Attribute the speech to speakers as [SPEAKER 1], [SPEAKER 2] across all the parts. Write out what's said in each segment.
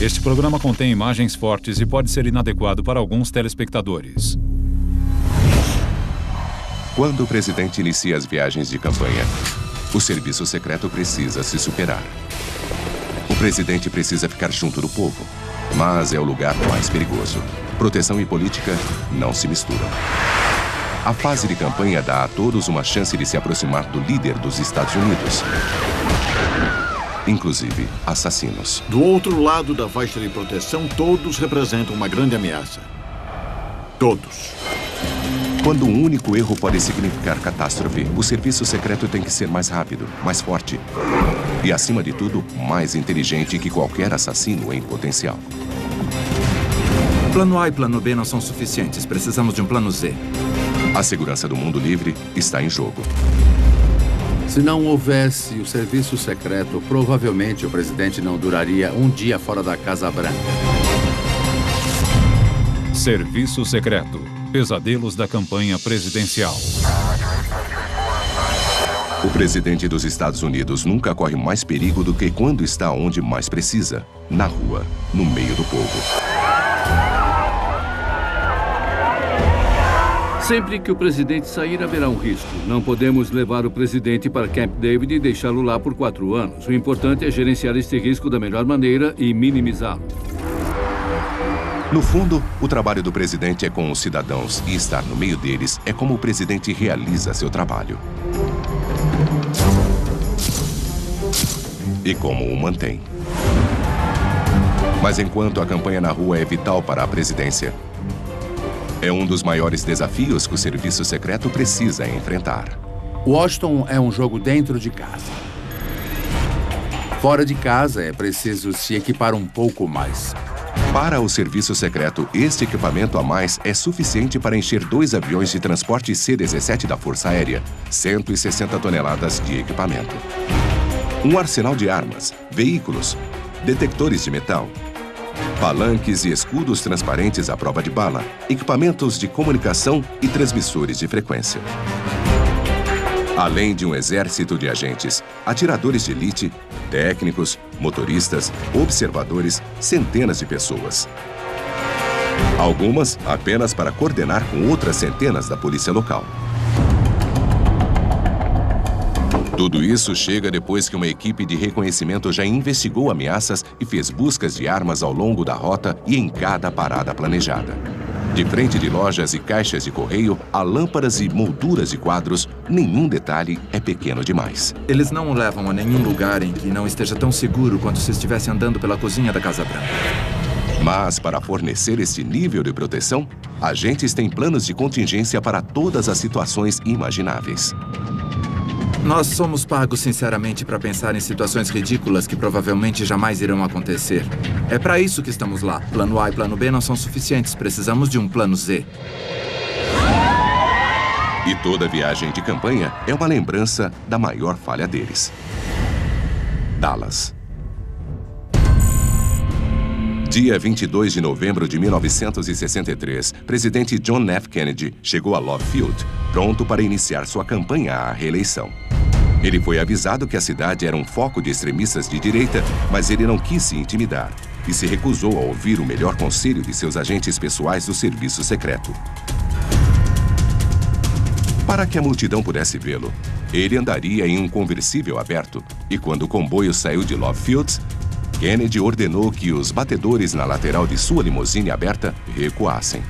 [SPEAKER 1] Este programa contém imagens fortes e pode ser inadequado para alguns telespectadores.
[SPEAKER 2] Quando o presidente inicia as viagens de campanha, o serviço secreto precisa se superar. O presidente precisa ficar junto do povo, mas é o lugar mais perigoso. Proteção e política não se misturam. A fase de campanha dá a todos uma chance de se aproximar do líder dos Estados Unidos. Inclusive assassinos.
[SPEAKER 3] Do outro lado da faixa de proteção, todos representam uma grande ameaça. Todos.
[SPEAKER 2] Quando um único erro pode significar catástrofe, o serviço secreto tem que ser mais rápido, mais forte e, acima de tudo, mais inteligente que qualquer assassino em potencial.
[SPEAKER 4] Plano A e plano B não são suficientes. Precisamos de um plano Z.
[SPEAKER 2] A segurança do mundo livre está em jogo.
[SPEAKER 5] Se não houvesse o serviço secreto, provavelmente o presidente não duraria um dia fora da Casa Branca.
[SPEAKER 1] Serviço secreto. Pesadelos da campanha presidencial.
[SPEAKER 2] O presidente dos Estados Unidos nunca corre mais perigo do que quando está onde mais precisa, na rua, no meio do povo.
[SPEAKER 6] Sempre que o presidente sair, haverá um risco. Não podemos levar o presidente para Camp David e deixá-lo lá por 4 anos. O importante é gerenciar este risco da melhor maneira e minimizá-lo.
[SPEAKER 2] No fundo, o trabalho do presidente é com os cidadãos e estar no meio deles é como o presidente realiza seu trabalho. E como o mantém. Mas enquanto a campanha na rua é vital para a presidência, é um dos maiores desafios que o serviço secreto precisa enfrentar.
[SPEAKER 5] Washington é um jogo dentro de casa. Fora de casa é preciso se equipar um pouco mais.
[SPEAKER 2] Para o serviço secreto, este equipamento a mais é suficiente para encher 2 aviões de transporte C-17 da Força Aérea, 160 toneladas de equipamento. Um arsenal de armas, veículos, detectores de metal, palanques e escudos transparentes à prova de bala, equipamentos de comunicação e transmissores de frequência. Além de um exército de agentes, atiradores de elite, técnicos, motoristas, observadores, centenas de pessoas. Algumas apenas para coordenar com outras centenas da polícia local. Tudo isso chega depois que uma equipe de reconhecimento já investigou ameaças e fez buscas de armas ao longo da rota e em cada parada planejada. De frente de lojas e caixas de correio, a lâmpadas e molduras de quadros, nenhum detalhe é pequeno demais.
[SPEAKER 4] Eles não o levam a nenhum lugar em que não esteja tão seguro quanto se estivesse andando pela cozinha da Casa Branca.
[SPEAKER 2] Mas, para fornecer este nível de proteção, agentes têm planos de contingência para todas as situações imagináveis.
[SPEAKER 4] Nós somos pagos sinceramente para pensar em situações ridículas que provavelmente jamais irão acontecer. É para isso que estamos lá. Plano A e plano B não são suficientes. Precisamos de um plano Z.
[SPEAKER 2] E toda viagem de campanha é uma lembrança da maior falha deles. Dallas. Dia 22 de novembro de 1963, presidente John F. Kennedy chegou a Love Field, pronto para iniciar sua campanha à reeleição. Ele foi avisado que a cidade era um foco de extremistas de direita, mas ele não quis se intimidar e se recusou a ouvir o melhor conselho de seus agentes pessoais do serviço secreto. Para que a multidão pudesse vê-lo, ele andaria em um conversível aberto e quando o comboio saiu de Love Fields, Kennedy ordenou que os batedores na lateral de sua limusine aberta recuassem.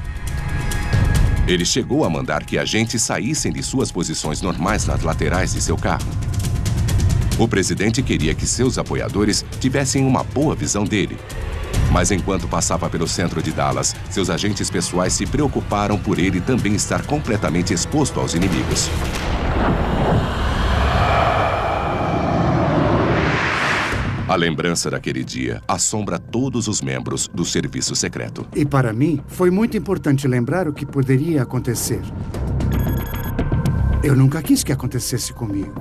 [SPEAKER 2] Ele chegou a mandar que agentes saíssem de suas posições normais nas laterais de seu carro. O presidente queria que seus apoiadores tivessem uma boa visão dele. Mas enquanto passava pelo centro de Dallas, seus agentes pessoais se preocuparam por ele também estar completamente exposto aos inimigos. A lembrança daquele dia assombra todos os membros do serviço secreto.
[SPEAKER 7] E para mim, foi muito importante lembrar o que poderia acontecer. Eu nunca quis que acontecesse comigo.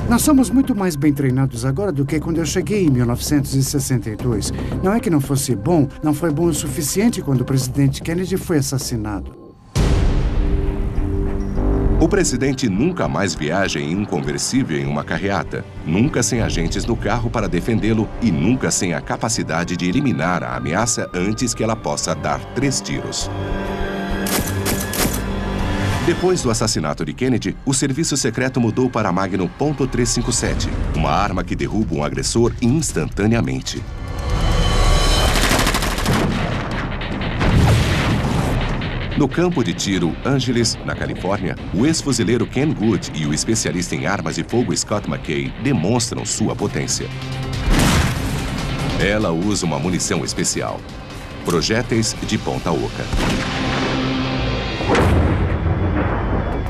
[SPEAKER 7] Nós somos muito mais bem treinados agora do que quando eu cheguei em 1962. Não é que não fosse bom, não foi bom o suficiente quando o presidente Kennedy foi assassinado.
[SPEAKER 2] O presidente nunca mais viaja em um conversível em uma carreata, nunca sem agentes no carro para defendê-lo e nunca sem a capacidade de eliminar a ameaça antes que ela possa dar 3 tiros. Depois do assassinato de Kennedy, o serviço secreto mudou para a Magnum .357, uma arma que derruba um agressor instantaneamente. No campo de tiro Angeles, na Califórnia, o ex-fuzileiro Ken Good e o especialista em armas de fogo Scott McKay demonstram sua potência. Ela usa uma munição especial, projéteis de ponta oca.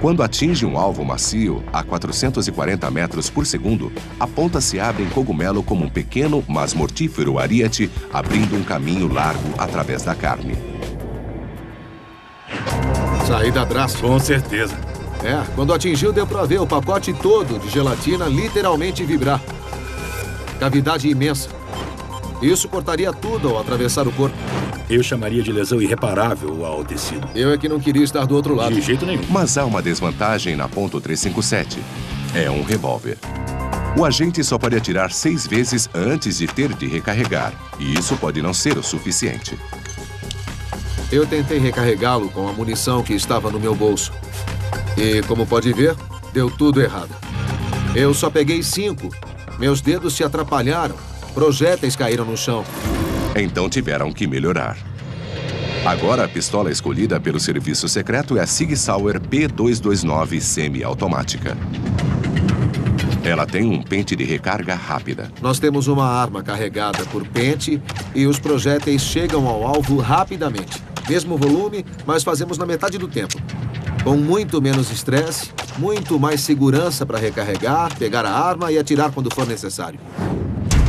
[SPEAKER 2] Quando atinge um alvo macio, a 440 metros por segundo, a ponta se abre em cogumelo como um pequeno, mas mortífero ariete, abrindo um caminho largo através da carne.
[SPEAKER 3] Saída drástica.
[SPEAKER 8] Com certeza.
[SPEAKER 3] Quando atingiu, deu pra ver o pacote todo de gelatina literalmente vibrar. Cavidade imensa. Isso cortaria tudo ao atravessar o corpo.
[SPEAKER 8] Eu chamaria de lesão irreparável ao tecido.
[SPEAKER 3] Eu é que não queria estar do outro lado.
[SPEAKER 8] De jeito nenhum.
[SPEAKER 2] Mas há uma desvantagem na .357. É um revólver. O agente só pode atirar 6 vezes antes de ter de recarregar. E isso pode não ser o suficiente.
[SPEAKER 3] Eu tentei recarregá-lo com a munição que estava no meu bolso. E, como pode ver, deu tudo errado. Eu só peguei 5. Meus dedos se atrapalharam. Projéteis caíram no chão.
[SPEAKER 2] Então tiveram que melhorar. Agora a pistola escolhida pelo serviço secreto é a Sig Sauer P229 semi-automática. Ela tem um pente de recarga rápida.
[SPEAKER 3] Nós temos uma arma carregada por pente e os projéteis chegam ao alvo rapidamente. Mesmo volume, mas fazemos na metade do tempo. Com muito menos estresse, muito mais segurança para recarregar, pegar a arma e atirar quando for necessário.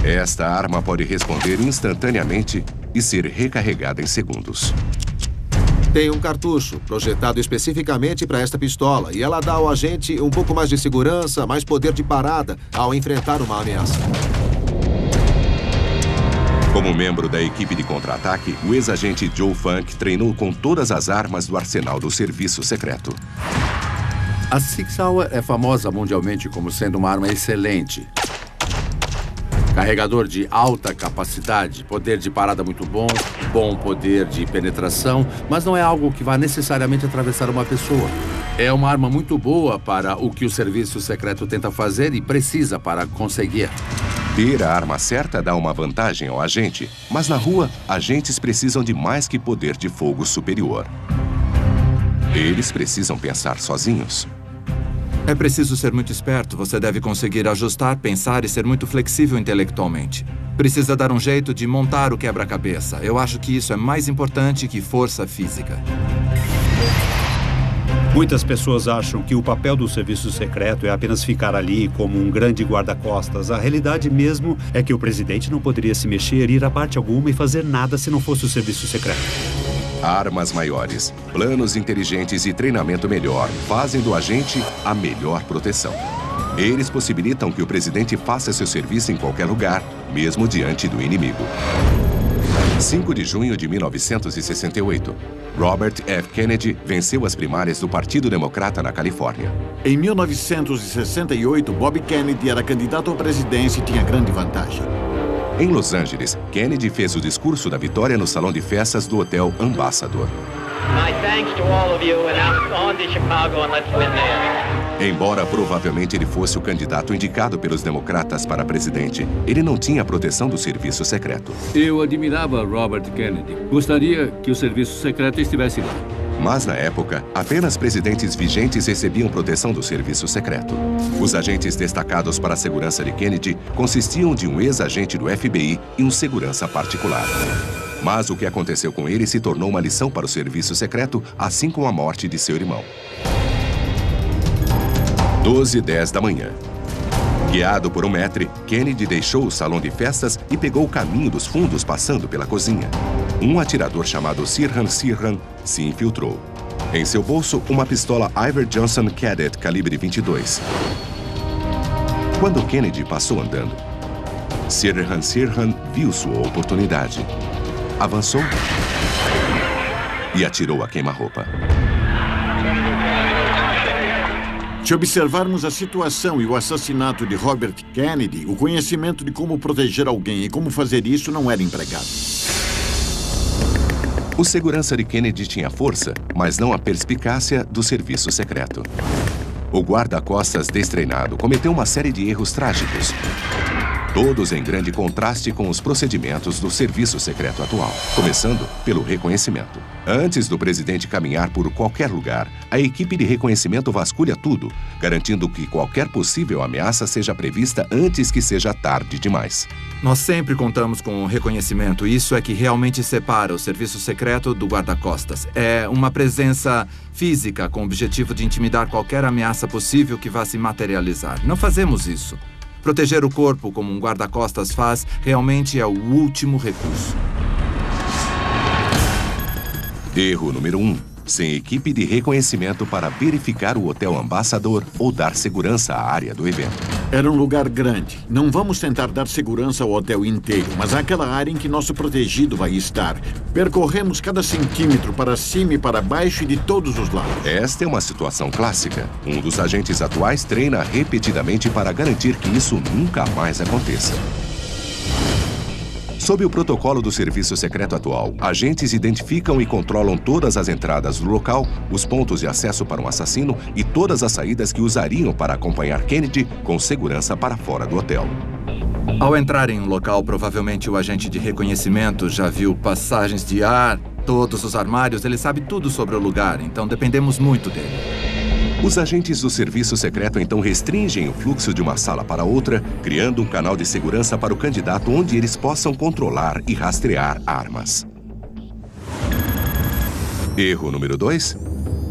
[SPEAKER 2] Esta arma pode responder instantaneamente e ser recarregada em segundos.
[SPEAKER 3] Tem um cartucho projetado especificamente para esta pistola e ela dá ao agente um pouco mais de segurança, mais poder de parada ao enfrentar uma ameaça.
[SPEAKER 2] Como membro da equipe de contra-ataque, o ex-agente Joe Funk treinou com todas as armas do arsenal do serviço secreto.
[SPEAKER 5] A Sig Sauer é famosa mundialmente como sendo uma arma excelente. Carregador de alta capacidade, poder de parada muito bom, bom poder de penetração, mas não é algo que vá necessariamente atravessar uma pessoa. É uma arma muito boa para o que o serviço secreto tenta fazer e precisa para conseguir.
[SPEAKER 2] Ter a arma certa dá uma vantagem ao agente, mas na rua, agentes precisam de mais que poder de fogo superior. Eles precisam pensar sozinhos.
[SPEAKER 4] É preciso ser muito esperto. Você deve conseguir ajustar, pensar e ser muito flexível intelectualmente. Precisa dar um jeito de montar o quebra-cabeça. Eu acho que isso é mais importante que força física.
[SPEAKER 9] Muitas pessoas acham que o papel do serviço secreto é apenas ficar ali como um grande guarda-costas. A realidade mesmo é que o presidente não poderia se mexer, ir a parte alguma e fazer nada se não fosse o serviço secreto.
[SPEAKER 2] Armas maiores, planos inteligentes e treinamento melhor fazem do agente a melhor proteção. Eles possibilitam que o presidente faça seu serviço em qualquer lugar, mesmo diante do inimigo. 5 de junho de 1968. Robert F. Kennedy venceu as primárias do Partido Democrata na Califórnia.
[SPEAKER 3] Em 1968, Bob Kennedy era candidato à presidência e tinha grande vantagem.
[SPEAKER 2] Em Los Angeles, Kennedy fez o discurso da vitória no salão de festas do Hotel Ambassador. Embora provavelmente ele fosse o candidato indicado pelos democratas para presidente, ele não tinha a proteção do serviço secreto.
[SPEAKER 6] Eu admirava Robert Kennedy. Gostaria que o serviço secreto estivesse lá.
[SPEAKER 2] Mas, na época, apenas presidentes vigentes recebiam proteção do serviço secreto. Os agentes destacados para a segurança de Kennedy consistiam de um ex-agente do FBI e um segurança particular. Mas o que aconteceu com ele se tornou uma lição para o serviço secreto, assim como a morte de seu irmão. 12h10 da manhã. Guiado por um maître, Kennedy deixou o salão de festas e pegou o caminho dos fundos passando pela cozinha. Um atirador chamado Sirhan Sirhan se infiltrou. Em seu bolso, uma pistola Iver Johnson Cadet calibre 22. Quando Kennedy passou andando, Sirhan Sirhan viu sua oportunidade. Avançou e atirou a queima-roupa.
[SPEAKER 10] Se observarmos a situação e o assassinato de Robert Kennedy, o conhecimento de como proteger alguém e como fazer isso não era empregado.
[SPEAKER 2] O segurança de Kennedy tinha força, mas não a perspicácia do serviço secreto. O guarda-costas destreinado cometeu uma série de erros trágicos, todos em grande contraste com os procedimentos do serviço secreto atual, começando pelo reconhecimento. Antes do presidente caminhar por qualquer lugar, a equipe de reconhecimento vasculha tudo, garantindo que qualquer possível ameaça seja prevista antes que seja tarde demais.
[SPEAKER 4] Nós sempre contamos com o reconhecimento. Isso é que realmente separa o serviço secreto do guarda-costas. É uma presença física com o objetivo de intimidar qualquer ameaça possível que vá se materializar. Não fazemos isso. Proteger o corpo, como um guarda-costas faz, realmente é o último recurso.
[SPEAKER 2] Erro número 1. Sem equipe de reconhecimento para verificar o Hotel Ambassador ou dar segurança à área do evento.
[SPEAKER 10] Era um lugar grande. Não vamos tentar dar segurança ao hotel inteiro, mas àquela área em que nosso protegido vai estar. Percorremos cada centímetro para cima e para baixo e de todos os lados.
[SPEAKER 2] Esta é uma situação clássica. Um dos agentes atuais treina repetidamente para garantir que isso nunca mais aconteça. Sob o protocolo do serviço secreto atual, agentes identificam e controlam todas as entradas do local, os pontos de acesso para um assassino e todas as saídas que usariam para acompanhar Kennedy com segurança para fora do hotel.
[SPEAKER 4] Ao entrar em um local, provavelmente o agente de reconhecimento já viu passagens de ar, todos os armários, ele sabe tudo sobre o lugar, então dependemos muito dele.
[SPEAKER 2] Os agentes do serviço secreto então restringem o fluxo de uma sala para outra, criando um canal de segurança para o candidato onde eles possam controlar e rastrear armas. Erro número 2.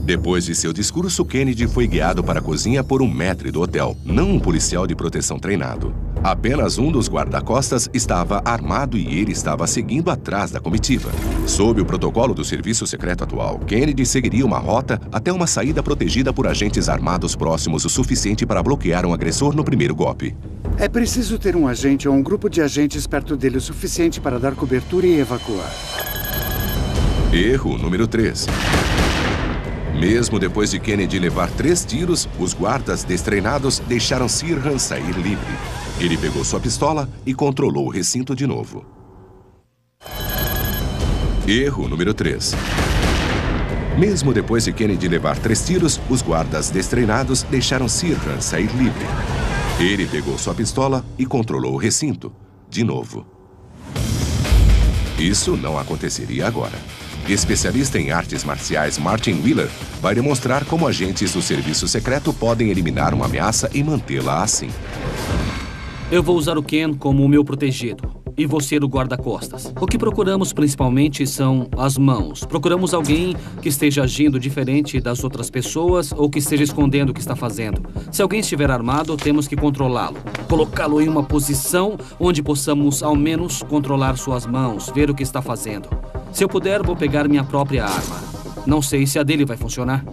[SPEAKER 2] Depois de seu discurso, Kennedy foi guiado para a cozinha por um maître do hotel, não um policial de proteção treinado. Apenas um dos guarda-costas estava armado e ele estava seguindo atrás da comitiva. Sob o protocolo do serviço secreto atual, Kennedy seguiria uma rota até uma saída protegida por agentes armados próximos o suficiente para bloquear um agressor no primeiro golpe.
[SPEAKER 7] É preciso ter um agente ou um grupo de agentes perto dele o suficiente para dar cobertura e evacuar.
[SPEAKER 2] Erro número 3. Mesmo depois de Kennedy levar 3 tiros, os guardas destreinados deixaram Sirhan sair livre. Ele pegou sua pistola e controlou o recinto de novo. Erro número 3. Mesmo depois de Kennedy levar 3 tiros, os guardas destreinados deixaram Sirhan sair livre. Ele pegou sua pistola e controlou o recinto de novo. Isso não aconteceria agora. Especialista em artes marciais Martin Wheeler vai demonstrar como agentes do serviço secreto podem eliminar uma ameaça e mantê-la assim.
[SPEAKER 11] Eu vou usar o Ken como o meu protegido e vou ser o guarda-costas. O que procuramos principalmente são as mãos. Procuramos alguém que esteja agindo diferente das outras pessoas ou que esteja escondendo o que está fazendo. Se alguém estiver armado, temos que controlá-lo. Colocá-lo em uma posição onde possamos ao menos controlar suas mãos, ver o que está fazendo. Se eu puder, vou pegar minha própria arma. Não sei se a dele vai funcionar.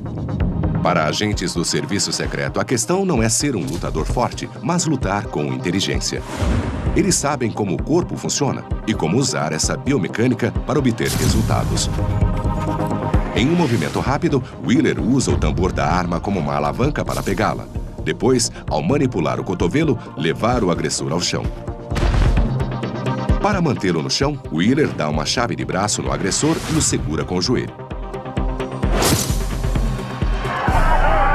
[SPEAKER 2] Para agentes do serviço secreto, a questão não é ser um lutador forte, mas lutar com inteligência. Eles sabem como o corpo funciona e como usar essa biomecânica para obter resultados. Em um movimento rápido, Wheeler usa o tambor da arma como uma alavanca para pegá-la. Depois, ao manipular o cotovelo, levar o agressor ao chão. Para mantê-lo no chão, Wheeler dá uma chave de braço no agressor e o segura com o joelho.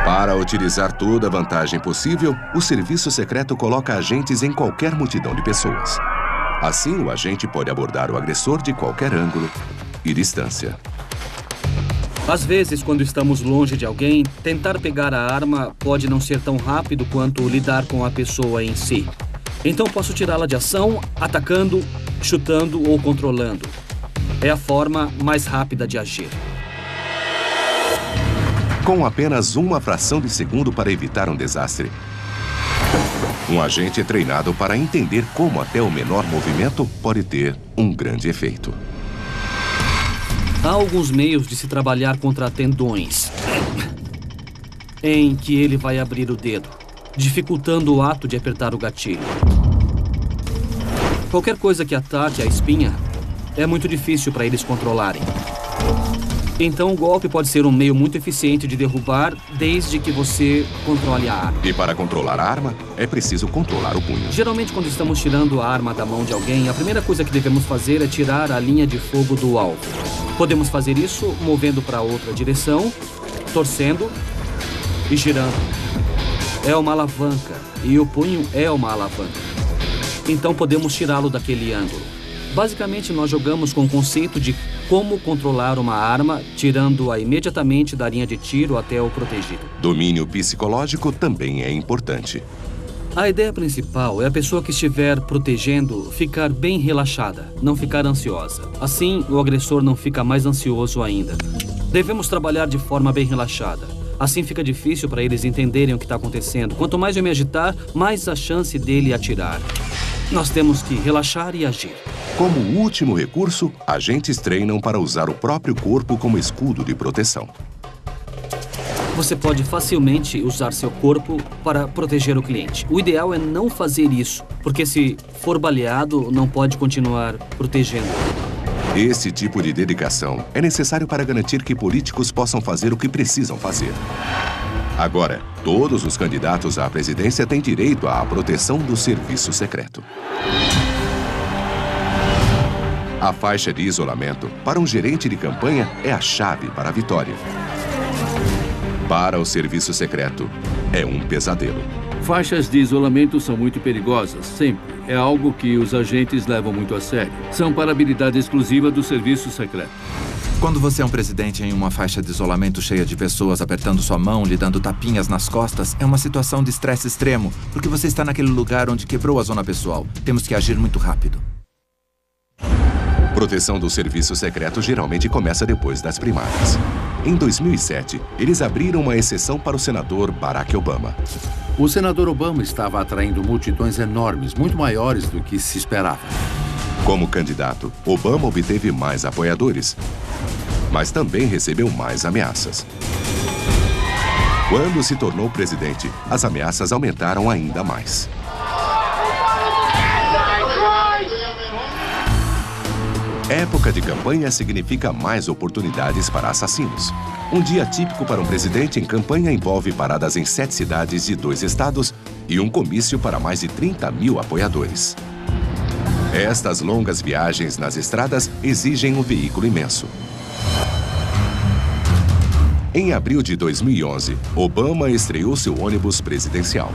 [SPEAKER 2] Para utilizar toda a vantagem possível, o serviço secreto coloca agentes em qualquer multidão de pessoas. Assim, o agente pode abordar o agressor de qualquer ângulo e distância.
[SPEAKER 11] Às vezes, quando estamos longe de alguém, tentar pegar a arma pode não ser tão rápido quanto lidar com a pessoa em si. Então posso tirá-la de ação, atacando, chutando ou controlando. É a forma mais rápida de agir.
[SPEAKER 2] Com apenas uma fração de segundo para evitar um desastre. Um agente é treinado para entender como até o menor movimento pode ter um grande efeito.
[SPEAKER 11] Há alguns meios de se trabalhar contra tendões, em que ele vai abrir o dedo, dificultando o ato de apertar o gatilho. Qualquer coisa que ataque a espinha é muito difícil para eles controlarem. Então o golpe pode ser um meio muito eficiente de derrubar, desde que você controle a arma.
[SPEAKER 2] E para controlar a arma, é preciso controlar o punho.
[SPEAKER 11] Geralmente, quando estamos tirando a arma da mão de alguém, a primeira coisa que devemos fazer é tirar a linha de fogo do alvo. Podemos fazer isso movendo para outra direção, torcendo e girando. É uma alavanca, e o punho é uma alavanca. Então podemos tirá-lo daquele ângulo. Basicamente, nós jogamos com o conceito de como controlar uma arma, tirando-a imediatamente da linha de tiro até o protegido.
[SPEAKER 2] Domínio psicológico também é importante.
[SPEAKER 11] A ideia principal é a pessoa que estiver protegendo ficar bem relaxada, não ficar ansiosa. Assim, o agressor não fica mais ansioso ainda. Devemos trabalhar de forma bem relaxada. Assim fica difícil para eles entenderem o que está acontecendo. Quanto mais eu me agitar, mais a chance dele atirar. Nós temos que relaxar e agir.
[SPEAKER 2] Como último recurso, agentes treinam para usar o próprio corpo como escudo de proteção.
[SPEAKER 11] Você pode facilmente usar seu corpo para proteger o cliente. O ideal é não fazer isso, porque se for baleado, não pode continuar protegendo.
[SPEAKER 2] Esse tipo de dedicação é necessário para garantir que políticos possam fazer o que precisam fazer. Agora, todos os candidatos à presidência têm direito à proteção do serviço secreto. A faixa de isolamento, para um gerente de campanha, é a chave para a vitória. Para o serviço secreto, é um pesadelo.
[SPEAKER 6] Faixas de isolamento são muito perigosas, sempre. É algo que os agentes levam muito a sério. São para habilidade exclusiva do serviço secreto.
[SPEAKER 4] Quando você é um presidente em uma faixa de isolamento cheia de pessoas apertando sua mão, lhe dando tapinhas nas costas, é uma situação de estresse extremo, porque você está naquele lugar onde quebrou a zona pessoal. Temos que agir muito rápido.
[SPEAKER 2] Proteção do serviço secreto geralmente começa depois das primárias. Em 2007, eles abriram uma exceção para o senador Barack Obama.
[SPEAKER 5] O senador Obama estava atraindo multidões enormes, muito maiores do que se esperava.
[SPEAKER 2] Como candidato, Obama obteve mais apoiadores, mas também recebeu mais ameaças. Quando se tornou presidente, as ameaças aumentaram ainda mais. Época de campanha significa mais oportunidades para assassinos. Um dia típico para um presidente em campanha envolve paradas em 7 cidades de 2 estados e um comício para mais de 30 mil apoiadores. Estas longas viagens nas estradas exigem um veículo imenso. Em abril de 2011, Obama estreou seu ônibus presidencial.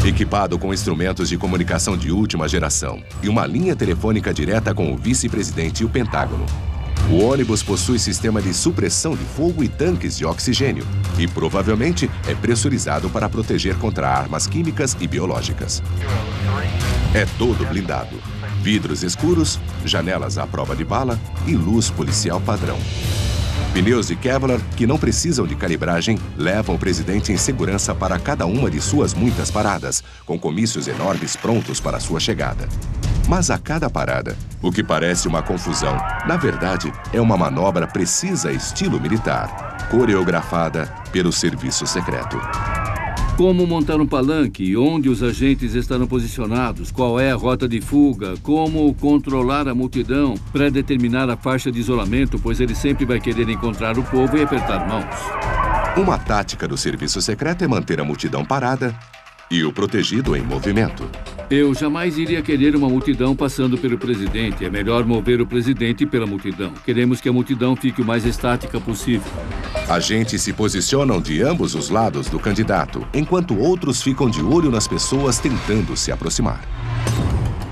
[SPEAKER 2] Equipado com instrumentos de comunicação de última geração e uma linha telefônica direta com o vice-presidente e o Pentágono, o ônibus possui sistema de supressão de fogo e tanques de oxigênio e provavelmente é pressurizado para proteger contra armas químicas e biológicas. É todo blindado, vidros escuros, janelas à prova de bala e luz policial padrão. Pneus de Kevlar, que não precisam de calibragem, levam o presidente em segurança para cada uma de suas muitas paradas, com comícios enormes prontos para sua chegada. Mas a cada parada, o que parece uma confusão, na verdade, é uma manobra precisa estilo militar, coreografada pelo serviço secreto.
[SPEAKER 6] Como montar um palanque, onde os agentes estarão posicionados, qual é a rota de fuga, como controlar a multidão, pré-determinar a faixa de isolamento, pois ele sempre vai querer encontrar o povo e apertar mãos.
[SPEAKER 2] Uma tática do serviço secreto é manter a multidão parada e o protegido em movimento.
[SPEAKER 6] Eu jamais iria querer uma multidão passando pelo presidente. É melhor mover o presidente pela multidão. Queremos que a multidão fique o mais estática possível.
[SPEAKER 2] Agentes se posicionam de ambos os lados do candidato, enquanto outros ficam de olho nas pessoas tentando se aproximar.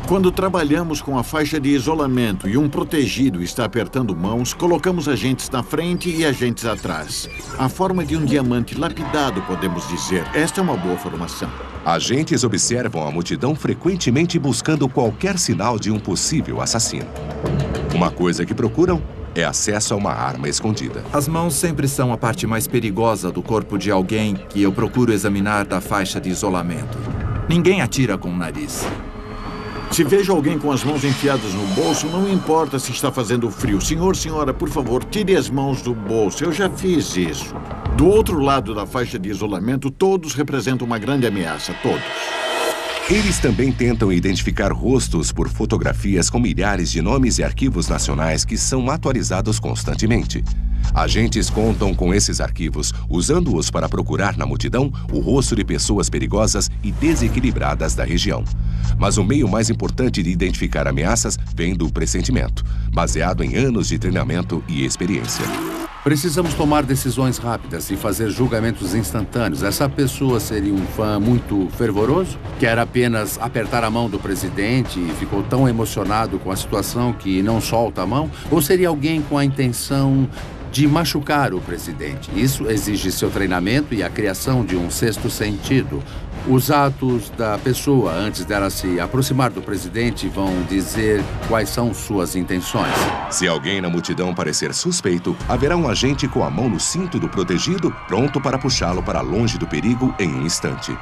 [SPEAKER 10] Quando trabalhamos com a faixa de isolamento e um protegido está apertando mãos, colocamos agentes na frente e agentes atrás. A forma de um diamante lapidado, podemos dizer. Esta é uma boa formação.
[SPEAKER 2] Agentes observam a multidão frequentemente buscando qualquer sinal de um possível assassino. Uma coisa que procuram é acesso a uma arma escondida.
[SPEAKER 4] As mãos sempre são a parte mais perigosa do corpo de alguém que eu procuro examinar da faixa de isolamento. Ninguém atira com o nariz.
[SPEAKER 10] Se vejo alguém com as mãos enfiadas no bolso, não importa se está fazendo frio. Senhor, senhora, por favor, tire as mãos do bolso. Eu já fiz isso. Do outro lado da faixa de isolamento, todos representam uma grande ameaça. Todos.
[SPEAKER 2] Eles também tentam identificar rostos por fotografias com milhares de nomes e arquivos nacionais que são atualizados constantemente. Agentes contam com esses arquivos, usando-os para procurar na multidão o rosto de pessoas perigosas e desequilibradas da região. Mas o meio mais importante de identificar ameaças vem do pressentimento, baseado em anos de treinamento e experiência.
[SPEAKER 5] Precisamos tomar decisões rápidas e fazer julgamentos instantâneos. Essa pessoa seria um fã muito fervoroso? Quer apenas apertar a mão do presidente e ficou tão emocionado com a situação que não solta a mão? Ou seria alguém com a intenção de machucar o presidente? Isso exige seu treinamento e a criação de um sexto sentido. Os atos da pessoa antes dela se aproximar do presidente vão dizer quais são suas intenções.
[SPEAKER 2] Se alguém na multidão parecer suspeito, haverá um agente com a mão no cinto do protegido, pronto para puxá-lo para longe do perigo em um instante.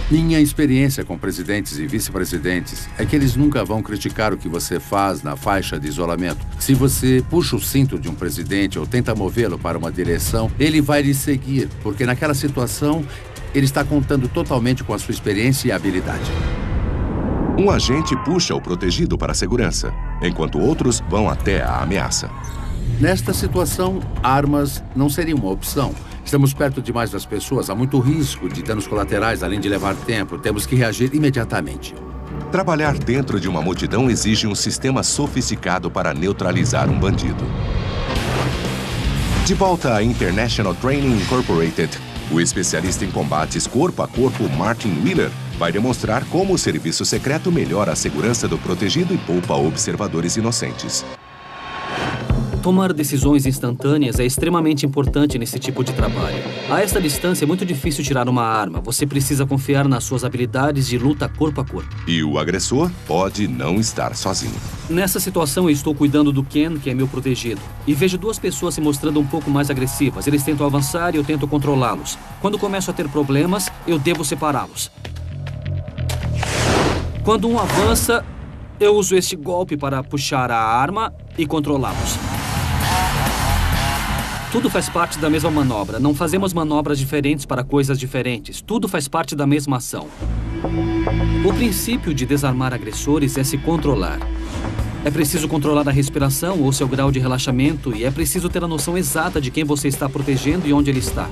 [SPEAKER 5] Minha experiência com presidentes e vice-presidentes é que eles nunca vão criticar o que você faz na faixa de isolamento. Se você puxa o cinto de um presidente ou tenta movê-lo para uma direção, ele vai lhe seguir, porque naquela situação ele está contando totalmente com a sua experiência e habilidade.
[SPEAKER 2] Um agente puxa o protegido para a segurança, enquanto outros vão até a ameaça.
[SPEAKER 5] Nesta situação, armas não seriam uma opção. Estamos perto demais das pessoas, há muito risco de danos colaterais, além de levar tempo. Temos que reagir imediatamente.
[SPEAKER 2] Trabalhar dentro de uma multidão exige um sistema sofisticado para neutralizar um bandido. De volta à International Training Incorporated, o especialista em combates corpo a corpo Martin Wheeler vai demonstrar como o serviço secreto melhora a segurança do protegido e poupa observadores inocentes.
[SPEAKER 11] Tomar decisões instantâneas é extremamente importante nesse tipo de trabalho. A esta distância é muito difícil tirar uma arma. Você precisa confiar nas suas habilidades de luta corpo a corpo.
[SPEAKER 2] E o agressor pode não estar sozinho.
[SPEAKER 11] Nessa situação, eu estou cuidando do Ken, que é meu protegido. E vejo duas pessoas se mostrando um pouco mais agressivas. Eles tentam avançar e eu tento controlá-los. Quando começo a ter problemas, eu devo separá-los. Quando um avança, eu uso este golpe para puxar a arma e controlá-los. Tudo faz parte da mesma manobra. Não fazemos manobras diferentes para coisas diferentes. Tudo faz parte da mesma ação. O princípio de desarmar agressores é se controlar. É preciso controlar a respiração ou seu grau de relaxamento e é preciso ter a noção exata de quem você está protegendo e onde ele está.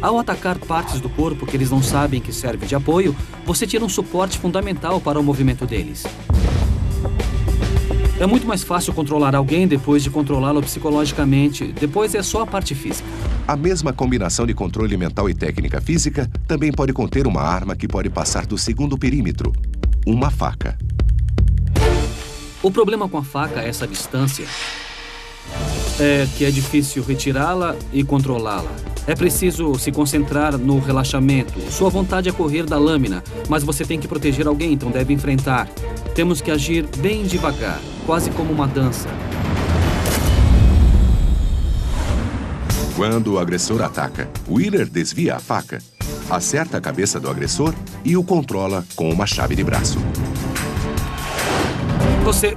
[SPEAKER 11] Ao atacar partes do corpo que eles não sabem que serve de apoio, você tira um suporte fundamental para o movimento deles. É muito mais fácil controlar alguém depois de controlá-lo psicologicamente. Depois é só a parte física.
[SPEAKER 2] A mesma combinação de controle mental e técnica física também pode conter uma arma que pode passar do segundo perímetro. Uma faca.
[SPEAKER 11] O problema com a faca a essa distância é que é difícil retirá-la e controlá-la. É preciso se concentrar no relaxamento. Sua vontade é correr da lâmina, mas você tem que proteger alguém, então deve enfrentar. Temos que agir bem devagar, quase como uma dança.
[SPEAKER 2] Quando o agressor ataca, Wheeler desvia a faca, acerta a cabeça do agressor e o controla com uma chave de braço.
[SPEAKER 11] Você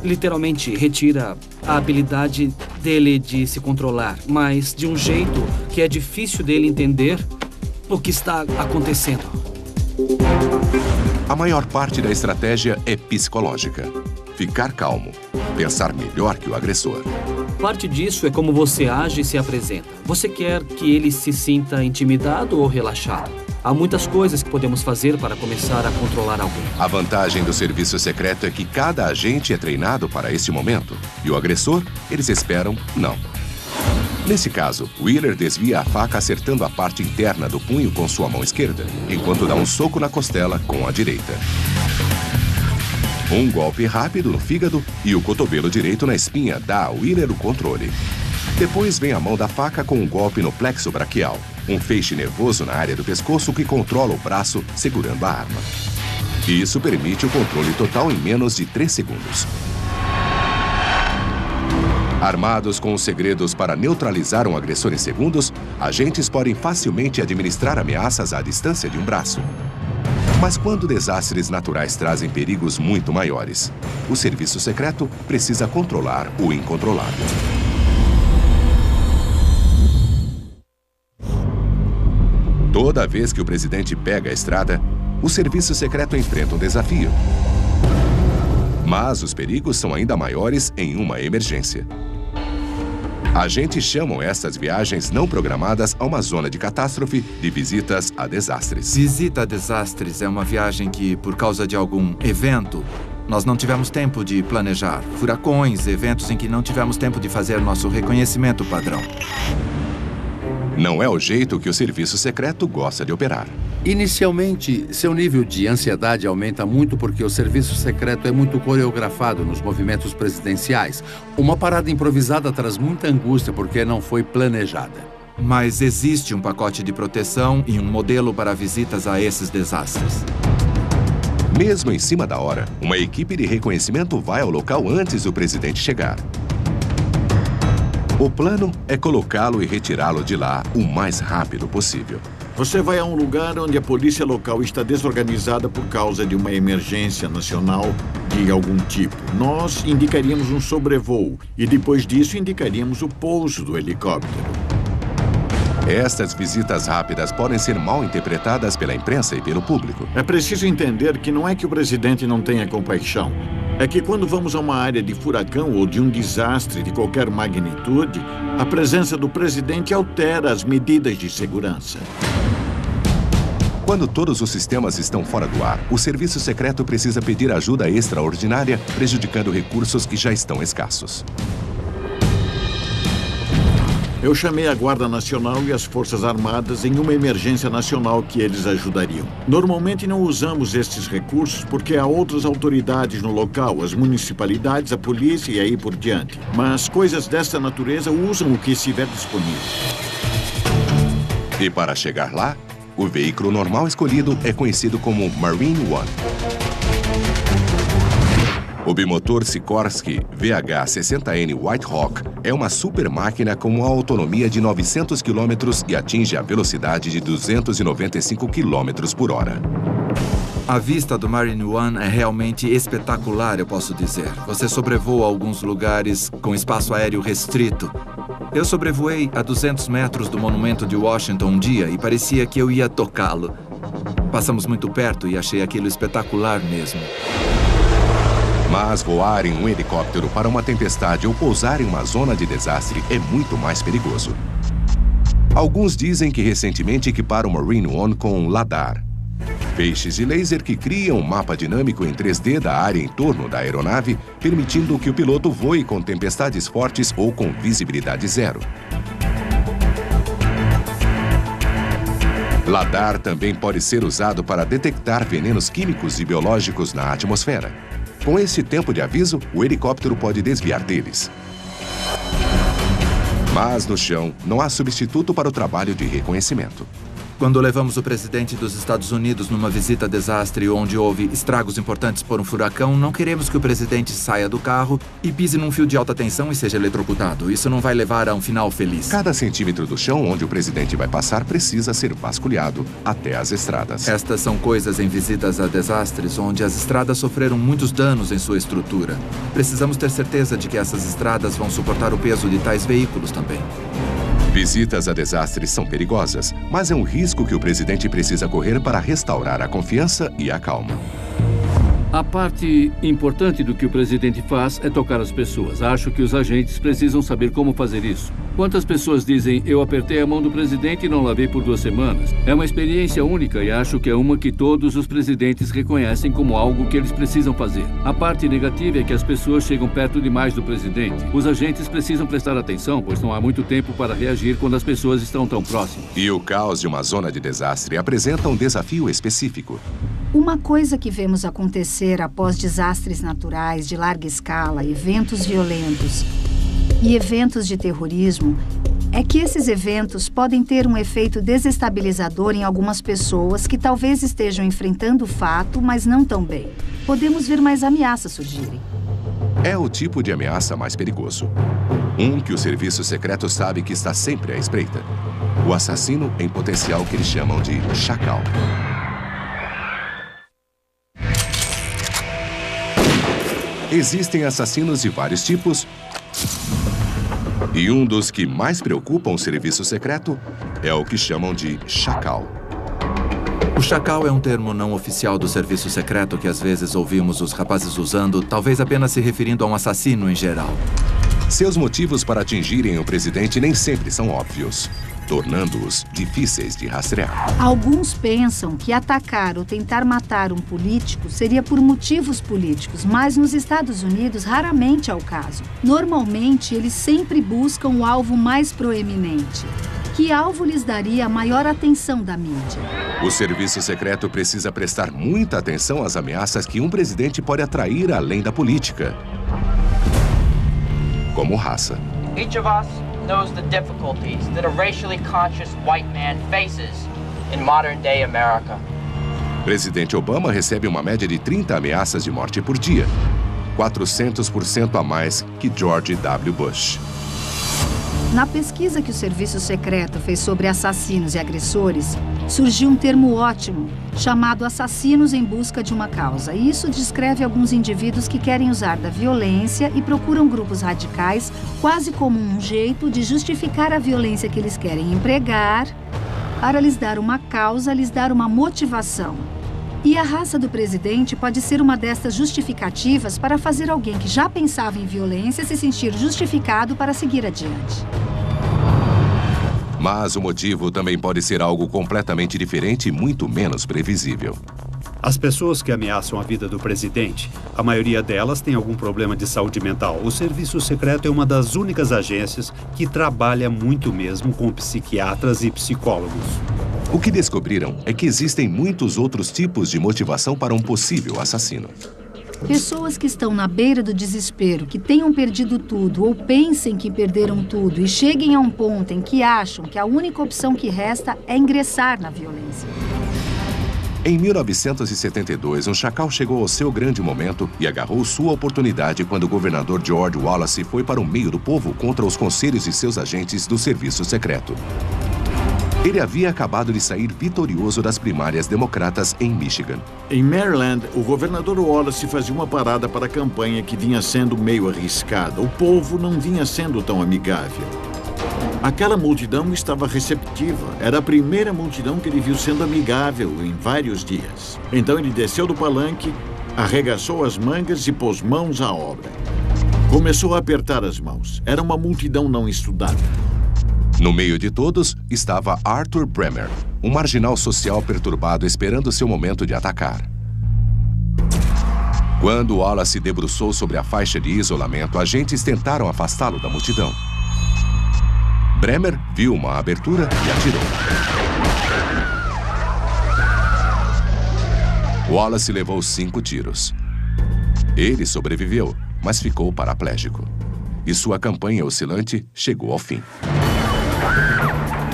[SPEAKER 11] literalmente retira a habilidade dele de se controlar, mas de um jeito que é difícil dele entender o que está acontecendo.
[SPEAKER 2] A maior parte da estratégia é psicológica. Ficar calmo, pensar melhor que o agressor.
[SPEAKER 11] Parte disso é como você age e se apresenta. Você quer que ele se sinta intimidado ou relaxado? Há muitas coisas que podemos fazer para começar a controlar alguém.
[SPEAKER 2] A vantagem do serviço secreto é que cada agente é treinado para esse momento. E o agressor, eles esperam, não. Nesse caso, Wheeler desvia a faca acertando a parte interna do punho com sua mão esquerda, enquanto dá um soco na costela com a direita. Um golpe rápido no fígado e o cotovelo direito na espinha dá a Wheeler o controle. Depois vem a mão da faca com um golpe no plexo braquial, um feixe nervoso na área do pescoço que controla o braço segurando a arma. E isso permite o controle total em menos de 3 segundos. Armados com os segredos para neutralizar um agressor em segundos, agentes podem facilmente administrar ameaças à distância de um braço. Mas quando desastres naturais trazem perigos muito maiores, o serviço secreto precisa controlar o incontrolável. Toda Toda vez que o presidente pega a estrada, o serviço secreto enfrenta um desafio. Mas os perigos são ainda maiores em uma emergência. Agentes chamam estas viagens não programadas a uma zona de catástrofe de visitas a desastres.
[SPEAKER 4] Visita a desastres é uma viagem que, por causa de algum evento, nós não tivemos tempo de planejar. Furacões, eventos em que não tivemos tempo de fazer nosso reconhecimento padrão.
[SPEAKER 2] Não é o jeito que o serviço secreto gosta de operar.
[SPEAKER 5] Inicialmente, seu nível de ansiedade aumenta muito porque o serviço secreto é muito coreografado nos movimentos presidenciais. Uma parada improvisada traz muita angústia porque não foi planejada.
[SPEAKER 4] Mas existe um pacote de proteção e um modelo para visitas a esses desastres.
[SPEAKER 2] Mesmo em cima da hora, uma equipe de reconhecimento vai ao local antes do presidente chegar. O plano é colocá-lo e retirá-lo de lá o mais rápido possível.
[SPEAKER 10] Você vai a um lugar onde a polícia local está desorganizada por causa de uma emergência nacional de algum tipo. Nós indicaríamos um sobrevoo e depois disso indicaríamos o pouso do helicóptero.
[SPEAKER 2] Estas visitas rápidas podem ser mal interpretadas pela imprensa e pelo público.
[SPEAKER 10] É preciso entender que não é que o presidente não tenha compaixão. É que quando vamos a uma área de furacão ou de um desastre de qualquer magnitude, a presença do presidente altera as medidas de segurança.
[SPEAKER 2] Quando todos os sistemas estão fora do ar, o serviço secreto precisa pedir ajuda extraordinária, prejudicando recursos que já estão escassos.
[SPEAKER 10] Eu chamei a Guarda Nacional e as Forças Armadas em uma emergência nacional que eles ajudariam. Normalmente não usamos estes recursos porque há outras autoridades no local, as municipalidades, a polícia e aí por diante. Mas coisas dessa natureza usam o que estiver disponível.
[SPEAKER 2] E para chegar lá, o veículo normal escolhido é conhecido como Marine One. O bimotor Sikorsky VH-60N White Hawk é uma super máquina com uma autonomia de 900 km e atinge a velocidade de 295 km por hora.
[SPEAKER 4] A vista do Marine One é realmente espetacular, eu posso dizer. Você sobrevoa alguns lugares com espaço aéreo restrito. Eu sobrevoei a 200 metros do monumento de Washington um dia e parecia que eu ia tocá-lo. Passamos muito perto e achei aquilo espetacular mesmo.
[SPEAKER 2] Mas voar em um helicóptero para uma tempestade ou pousar em uma zona de desastre é muito mais perigoso. Alguns dizem que recentemente equiparam o Marine One com LiDAR, feixes de laser que criam um mapa dinâmico em 3D da área em torno da aeronave, permitindo que o piloto voe com tempestades fortes ou com visibilidade zero. LiDAR também pode ser usado para detectar venenos químicos e biológicos na atmosfera. Com esse tempo de aviso, o helicóptero pode desviar deles. Mas no chão, não há substituto para o trabalho de reconhecimento.
[SPEAKER 4] Quando levamos o presidente dos Estados Unidos numa visita a desastre onde houve estragos importantes por um furacão, não queremos que o presidente saia do carro e pise num fio de alta tensão e seja eletrocutado. Isso não vai levar a um final feliz.
[SPEAKER 2] Cada centímetro do chão onde o presidente vai passar precisa ser vasculhado até as estradas.
[SPEAKER 4] Estas são coisas em visitas a desastres onde as estradas sofreram muitos danos em sua estrutura. Precisamos ter certeza de que essas estradas vão suportar o peso de tais veículos também.
[SPEAKER 2] Visitas a desastres são perigosas, mas é um risco que o presidente precisa correr para restaurar a confiança e a calma.
[SPEAKER 6] A parte importante do que o presidente faz é tocar as pessoas. Acho que os agentes precisam saber como fazer isso. Quantas pessoas dizem, eu apertei a mão do presidente e não lavei por 2 semanas? É uma experiência única e acho que é uma que todos os presidentes reconhecem como algo que eles precisam fazer. A parte negativa é que as pessoas chegam perto demais do presidente. Os agentes precisam prestar atenção, pois não há muito tempo para reagir quando as pessoas estão tão próximas.
[SPEAKER 2] E o caos de uma zona de desastre apresenta um desafio específico.
[SPEAKER 12] Uma coisa que vemos acontecer após desastres naturais de larga escala, eventos violentos e eventos de terrorismo, é que esses eventos podem ter um efeito desestabilizador em algumas pessoas que talvez estejam enfrentando o fato, mas não tão bem. Podemos ver mais ameaças surgirem.
[SPEAKER 2] É o tipo de ameaça mais perigoso. Um que o serviço secreto sabe que está sempre à espreita. O assassino em potencial que eles chamam de chacal. Existem assassinos de vários tipos, e um dos que mais preocupam o serviço secreto é o que chamam de chacal.
[SPEAKER 4] O chacal é um termo não oficial do serviço secreto que às vezes ouvimos os rapazes usando, talvez apenas se referindo a um assassino em geral.
[SPEAKER 2] Seus motivos para atingirem o presidente nem sempre são óbvios, tornando-os difíceis de rastrear.
[SPEAKER 12] Alguns pensam que atacar ou tentar matar um político seria por motivos políticos, mas nos Estados Unidos raramente é o caso. Normalmente, eles sempre buscam o alvo mais proeminente. Que alvo lhes daria a maior atenção da mídia?
[SPEAKER 2] O serviço secreto precisa prestar muita atenção às ameaças que um presidente pode atrair além da política, como raça.
[SPEAKER 13] Each of us knows the difficulties that a racially conscious white man faces in modern-day America.
[SPEAKER 2] Presidente Obama recebe uma média de 30 ameaças de morte por dia, 400% a mais que George W. Bush.
[SPEAKER 12] Na pesquisa que o Serviço Secreto fez sobre assassinos e agressores, surgiu um termo ótimo, chamado assassinos em busca de uma causa. E isso descreve alguns indivíduos que querem usar da violência e procuram grupos radicais quase como um jeito de justificar a violência que eles querem empregar para lhes dar uma causa, lhes dar uma motivação. E a raça do presidente pode ser uma destas justificativas para fazer alguém que já pensava em violência se sentir justificado para seguir adiante.
[SPEAKER 2] Mas o motivo também pode ser algo completamente diferente e muito menos previsível.
[SPEAKER 9] As pessoas que ameaçam a vida do presidente, a maioria delas tem algum problema de saúde mental. O Serviço Secreto é uma das únicas agências que trabalha muito mesmo com psiquiatras e psicólogos.
[SPEAKER 2] O que descobriram é que existem muitos outros tipos de motivação para um possível assassino.
[SPEAKER 12] Pessoas que estão na beira do desespero, que tenham perdido tudo ou pensem que perderam tudo e cheguem a um ponto em que acham que a única opção que resta é ingressar na violência.
[SPEAKER 2] Em 1972, um chacal chegou ao seu grande momento e agarrou sua oportunidade quando o governador George Wallace foi para o meio do povo contra os conselhos e seus agentes do Serviço Secreto. Ele havia acabado de sair vitorioso das primárias democratas em Michigan.
[SPEAKER 10] Em Maryland, o governador Wallace fazia uma parada para a campanha que vinha sendo meio arriscada. O povo não vinha sendo tão amigável. Aquela multidão estava receptiva. Era a primeira multidão que ele viu sendo amigável em vários dias. Então ele desceu do palanque, arregaçou as mangas e pôs mãos à obra. Começou a apertar as mãos. Era uma multidão não estudada.
[SPEAKER 2] No meio de todos estava Arthur Bremer, um marginal social perturbado esperando seu momento de atacar. Quando Wallace se debruçou sobre a faixa de isolamento, agentes tentaram afastá-lo da multidão. Bremer viu uma abertura e atirou. Wallace levou 5 tiros. Ele sobreviveu, mas ficou paraplégico. E sua campanha oscilante chegou ao fim.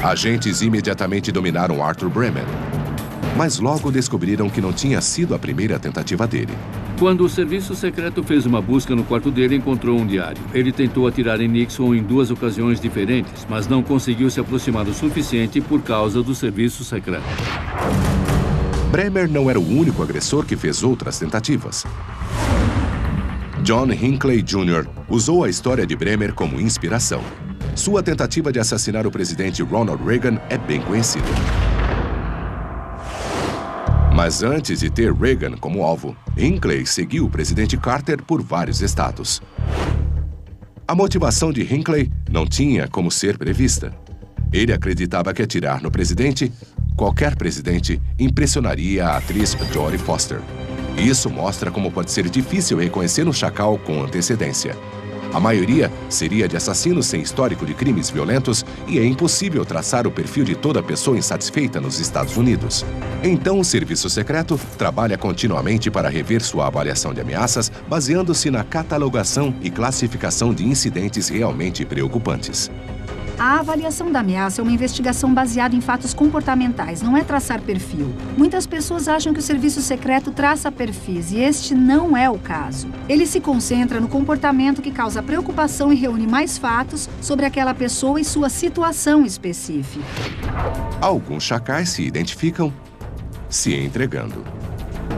[SPEAKER 2] Agentes imediatamente dominaram Arthur Bremer, mas logo descobriram que não tinha sido a primeira tentativa dele.
[SPEAKER 6] Quando o Serviço Secreto fez uma busca no quarto dele, encontrou um diário. Ele tentou atirar em Nixon em 2 ocasiões diferentes, mas não conseguiu se aproximar o suficiente por causa do Serviço Secreto.
[SPEAKER 2] Bremer não era o único agressor que fez outras tentativas. John Hinckley Jr. usou a história de Bremer como inspiração. Sua tentativa de assassinar o presidente Ronald Reagan é bem conhecida. Mas antes de ter Reagan como alvo, Hinckley seguiu o presidente Carter por vários estados. A motivação de Hinckley não tinha como ser prevista. Ele acreditava que atirar no presidente, qualquer presidente, impressionaria a atriz Jodie Foster. Isso mostra como pode ser difícil reconhecer um chacal com antecedência. A maioria seria de assassinos sem histórico de crimes violentos e é impossível traçar o perfil de toda pessoa insatisfeita nos Estados Unidos. Então, o Serviço Secreto trabalha continuamente para rever sua avaliação de ameaças, baseando-se na catalogação e classificação de incidentes realmente preocupantes.
[SPEAKER 12] A avaliação da ameaça é uma investigação baseada em fatos comportamentais, não é traçar perfil. Muitas pessoas acham que o Serviço Secreto traça perfis, e este não é o caso. Ele se concentra no comportamento que causa preocupação e reúne mais fatos sobre aquela pessoa e sua situação específica.
[SPEAKER 2] Alguns chacais se identificam se entregando.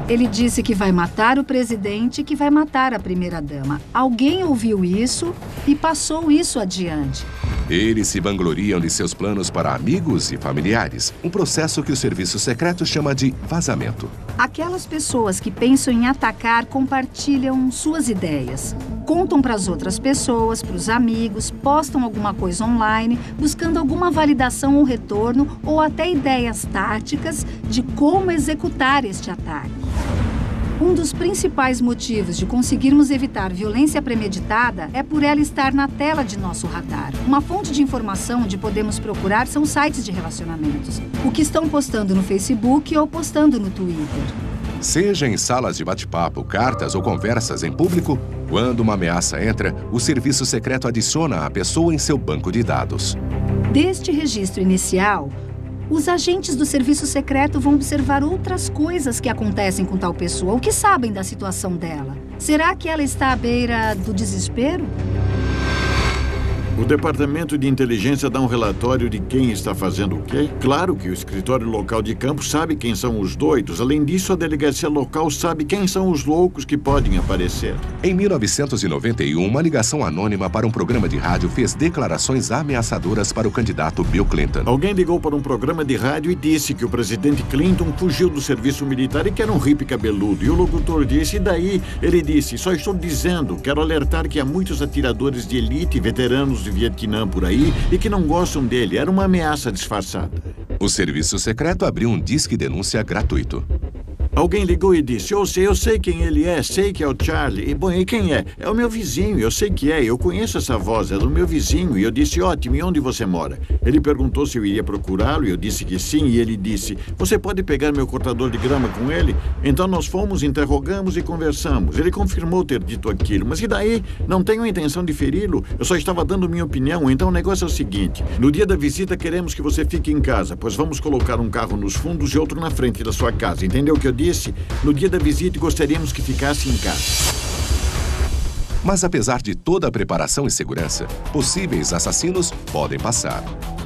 [SPEAKER 12] Ele disse que vai matar o presidente e que vai matar a primeira-dama. Alguém ouviu isso e passou isso adiante.
[SPEAKER 2] Eles se vangloriam de seus planos para amigos e familiares, um processo que o serviço secreto chama de vazamento.
[SPEAKER 12] Aquelas pessoas que pensam em atacar compartilham suas ideias. Contam para as outras pessoas, para os amigos, postam alguma coisa online, buscando alguma validação ou retorno, ou até ideias táticas de como executar este ataque. Um dos principais motivos de conseguirmos evitar violência premeditada é por ela estar na tela de nosso radar. Uma fonte de informação onde podemos procurar são sites de relacionamentos. O que estão postando no Facebook ou postando no Twitter.
[SPEAKER 2] Seja em salas de bate-papo, cartas ou conversas em público, quando uma ameaça entra, o serviço secreto adiciona a pessoa em seu banco de dados.
[SPEAKER 12] Deste registro inicial, os agentes do serviço secreto vão observar outras coisas que acontecem com tal pessoa. O que sabem da situação dela? Será que ela está à beira do desespero?
[SPEAKER 10] O Departamento de Inteligência dá um relatório de quem está fazendo o quê? Claro que o escritório local de campo sabe quem são os doidos. Além disso, a delegacia local sabe quem são os loucos que podem aparecer.
[SPEAKER 2] Em 1991, uma ligação anônima para um programa de rádio fez declarações ameaçadoras para o candidato Bill Clinton.
[SPEAKER 10] Alguém ligou para um programa de rádio e disse que o presidente Clinton fugiu do serviço militar e que era um hippie cabeludo. E o locutor disse, e daí? Ele disse, só estou dizendo, quero alertar que há muitos atiradores de elite, veteranos de Vietnã por aí e que não gostam dele. Era uma ameaça disfarçada.
[SPEAKER 2] O serviço secreto abriu um disque denúncia gratuito.
[SPEAKER 10] Alguém ligou e disse, eu sei quem ele é, sei que é o Charlie. E quem é? É o meu vizinho, eu sei que é, eu conheço essa voz, é do meu vizinho. E eu disse, ótimo, e onde você mora? Ele perguntou se eu iria procurá-lo e eu disse que sim. E ele disse, você pode pegar meu cortador de grama com ele? Então nós fomos, interrogamos e conversamos. Ele confirmou ter dito aquilo, mas e daí? Não tenho a intenção de feri-lo, eu só estava dando minha opinião. Então o negócio é o seguinte, no dia da visita queremos que você fique em casa, pois vamos colocar um carro nos fundos e outro na frente da sua casa. Entendeu o que eu disse? No dia da visita, gostaríamos que ficasse em casa.
[SPEAKER 2] Mas apesar de toda a preparação e segurança, possíveis assassinos podem passar.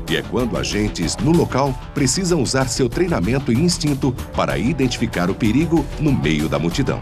[SPEAKER 2] E é quando agentes no local precisam usar seu treinamento e instinto para identificar o perigo no meio da multidão.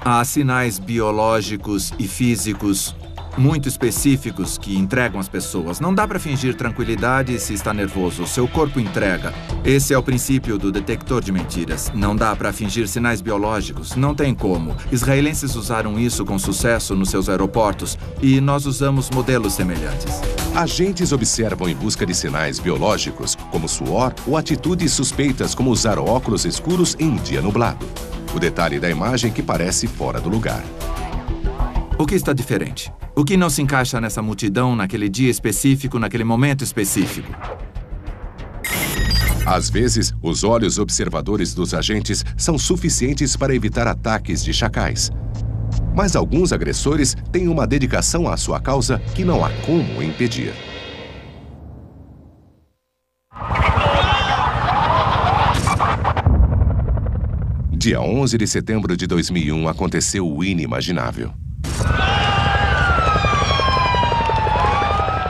[SPEAKER 4] Há sinais biológicos e físicos muito específicos que entregam as pessoas. Não dá para fingir tranquilidade se está nervoso. O seu corpo entrega. Esse é o princípio do detector de mentiras. Não dá para fingir sinais biológicos. Não tem como. Israelenses usaram isso com sucesso nos seus aeroportos e nós usamos modelos semelhantes.
[SPEAKER 2] Agentes observam em busca de sinais biológicos, como suor ou atitudes suspeitas, como usar óculos escuros em um dia nublado. O detalhe da imagem que parece fora do lugar.
[SPEAKER 4] O que está diferente? O que não se encaixa nessa multidão, naquele dia específico, naquele momento específico?
[SPEAKER 2] Às vezes, os olhos observadores dos agentes são suficientes para evitar ataques de chacais. Mas alguns agressores têm uma dedicação à sua causa que não há como impedir. Dia 11 de setembro de 2001 aconteceu o inimaginável.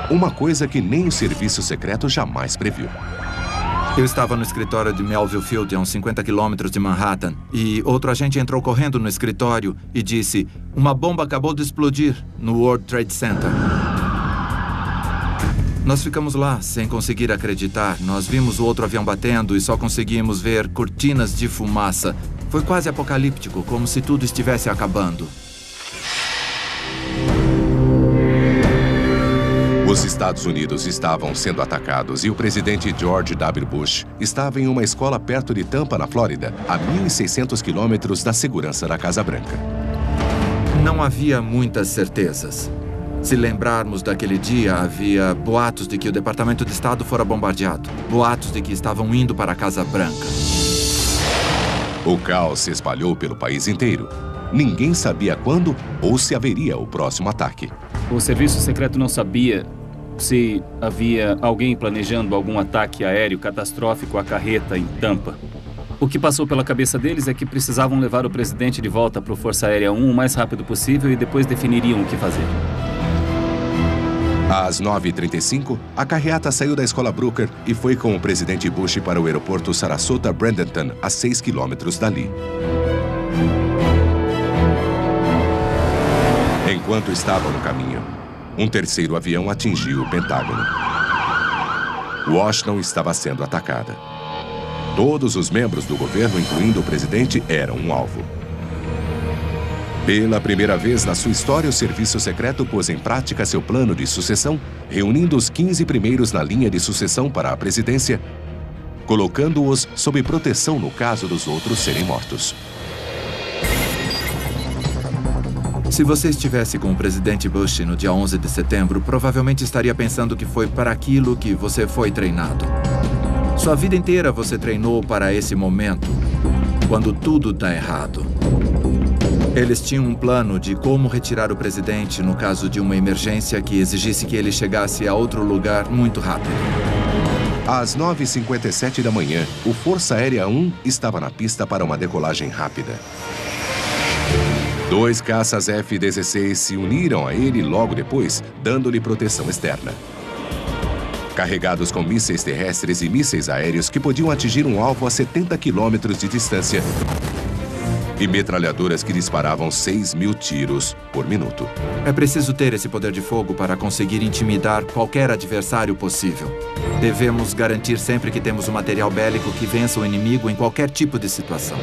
[SPEAKER 2] Uma coisa que nem o serviço secreto jamais previu.
[SPEAKER 4] Eu estava no escritório de Melville Field, a uns 50 quilômetros de Manhattan, e outro agente entrou correndo no escritório e disse: uma bomba acabou de explodir no World Trade Center. Nós ficamos lá, sem conseguir acreditar. Nós vimos o outro avião batendo e só conseguimos ver cortinas de fumaça. Foi quase apocalíptico, como se tudo estivesse acabando.
[SPEAKER 2] Os Estados Unidos estavam sendo atacados e o presidente George W. Bush estava em uma escola perto de Tampa, na Flórida, a 1.600 quilômetros da segurança da Casa Branca.
[SPEAKER 4] Não havia muitas certezas. Se lembrarmos daquele dia, havia boatos de que o Departamento de Estado fora bombardeado. Boatos de que estavam indo para a Casa Branca.
[SPEAKER 2] O caos se espalhou pelo país inteiro. Ninguém sabia quando ou se haveria o próximo ataque.
[SPEAKER 14] O serviço secreto não sabia se havia alguém planejando algum ataque aéreo catastrófico à carreta em Tampa. O que passou pela cabeça deles é que precisavam levar o presidente de volta para o Força Aérea 1 o mais rápido possível e depois definiriam o que fazer.
[SPEAKER 2] Às 9h35, a carreata saiu da escola Brooker e foi com o presidente Bush para o aeroporto Sarasota-Bradenton, a 6 quilômetros dali. Enquanto estavam no caminho, Um terceiro avião atingiu o Pentágono. Washington estava sendo atacada. Todos os membros do governo, incluindo o presidente, eram um alvo. Pela primeira vez na sua história, o serviço secreto pôs em prática seu plano de sucessão, reunindo os 15 primeiros na linha de sucessão para a presidência, colocando-os sob proteção no caso dos outros serem mortos.
[SPEAKER 4] Se você estivesse com o presidente Bush no dia 11 de setembro, provavelmente estaria pensando que foi para aquilo que você foi treinado. Sua vida inteira você treinou para esse momento, quando tudo dá errado. Eles tinham um plano de como retirar o presidente no caso de uma emergência que exigisse que ele chegasse a outro lugar muito rápido.
[SPEAKER 2] Às 9h57 da manhã, o Força Aérea 1 estava na pista para uma decolagem rápida. 2 caças F-16 se uniram a ele logo depois, dando-lhe proteção externa. Carregados com mísseis terrestres e mísseis aéreos que podiam atingir um alvo a 70 quilômetros de distância e metralhadoras que disparavam 6.000 tiros por minuto.
[SPEAKER 4] É preciso ter esse poder de fogo para conseguir intimidar qualquer adversário possível. Devemos garantir sempre que temos um material bélico que vença o inimigo em qualquer tipo de situação.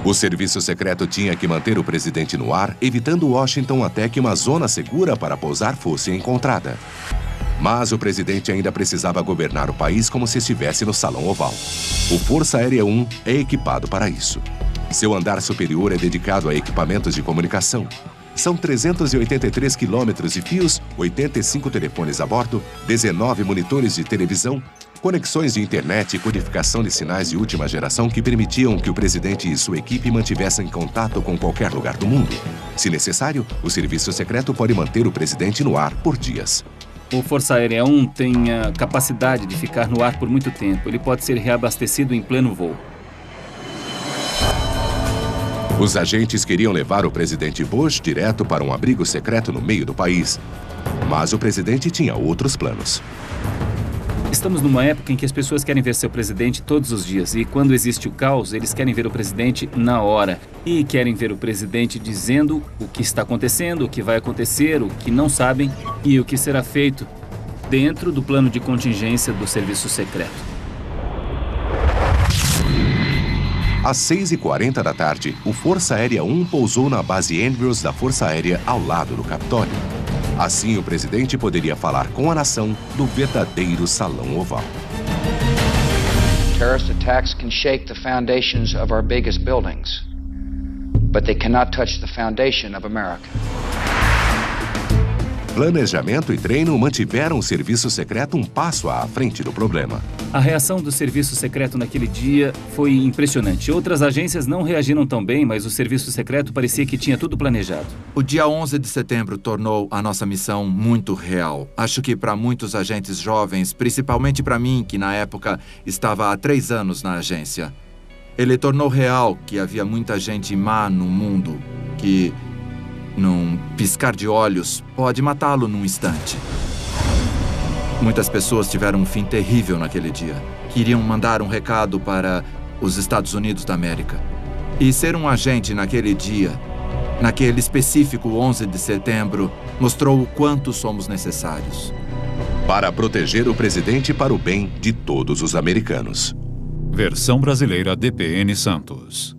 [SPEAKER 2] O serviço secreto tinha que manter o presidente no ar, evitando Washington até que uma zona segura para pousar fosse encontrada. Mas o presidente ainda precisava governar o país como se estivesse no Salão Oval. O Força Aérea 1 é equipado para isso. Seu andar superior é dedicado a equipamentos de comunicação. São 383 quilômetros de fios, 85 telefones a bordo, 19 monitores de televisão, conexões de internet e codificação de sinais de última geração que permitiam que o presidente e sua equipe mantivessem contato com qualquer lugar do mundo. Se necessário, o serviço secreto pode manter o presidente no ar por dias.
[SPEAKER 14] O Força Aérea 1 tem a capacidade de ficar no ar por muito tempo. Ele pode ser reabastecido em pleno voo.
[SPEAKER 2] Os agentes queriam levar o presidente Bush direto para um abrigo secreto no meio do país. Mas o presidente tinha outros planos.
[SPEAKER 14] Estamos numa época em que as pessoas querem ver seu presidente todos os dias. E quando existe o caos, eles querem ver o presidente na hora. E querem ver o presidente dizendo o que está acontecendo, o que vai acontecer, o que não sabem e o que será feito dentro do plano de contingência do serviço secreto.
[SPEAKER 2] Às 6h40 da tarde, o Força Aérea 1 pousou na base Andrews da Força Aérea ao lado do Capitólio. Assim, o presidente poderia falar com a nação do verdadeiro Salão Oval.
[SPEAKER 15] Terrorist attacks can shake the foundations of our biggest buildings, but they cannot touch the foundation of America.
[SPEAKER 2] Planejamento e treino mantiveram o serviço secreto um passo à frente do problema.
[SPEAKER 14] A reação do serviço secreto naquele dia foi impressionante. Outras agências não reagiram tão bem, mas o serviço secreto parecia que tinha tudo planejado.
[SPEAKER 4] O dia 11 de setembro tornou a nossa missão muito real. Acho que para muitos agentes jovens, principalmente para mim, que na época estava há 3 anos na agência, ele tornou real que havia muita gente má no mundo que, num piscar de olhos, pode matá-lo num instante. Muitas pessoas tiveram um fim terrível naquele dia. Queriam mandar um recado para os Estados Unidos da América. E ser um agente naquele dia, naquele específico 11 de setembro, mostrou o quanto somos necessários.
[SPEAKER 2] Para proteger o presidente para o bem de todos os americanos.
[SPEAKER 1] Versão brasileira DPN Santos.